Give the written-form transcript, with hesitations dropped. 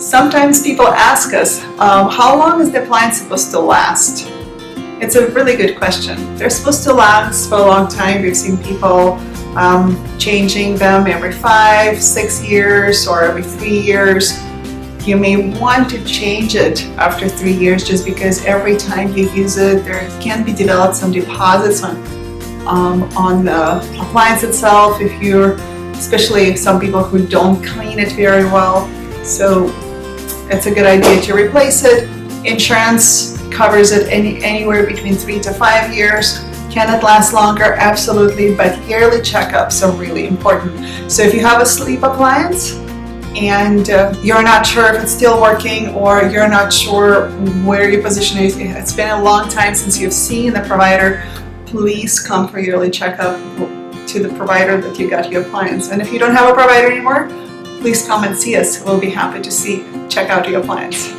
Sometimes people ask us, how long is the appliance supposed to last? It's a really good question. They're supposed to last for a long time. We've seen people changing them every 5-6 years or every 3 years. You may want to change it after 3 years just because every time you use it, there can be developed some deposits on the appliance itself, especially some people who don't clean it very well. So it's a good idea to replace it. Insurance covers it anywhere between 3 to 5 years. Can it last longer? Absolutely, but yearly checkups are really important. So if you have a sleep appliance and you're not sure if it's still working, or you're not sure where your position is, it's been a long time since you've seen the provider, please come for yearly checkup to the provider that you got your appliance. And if you don't have a provider anymore, please come and see us. We'll be happy to check out your appliance.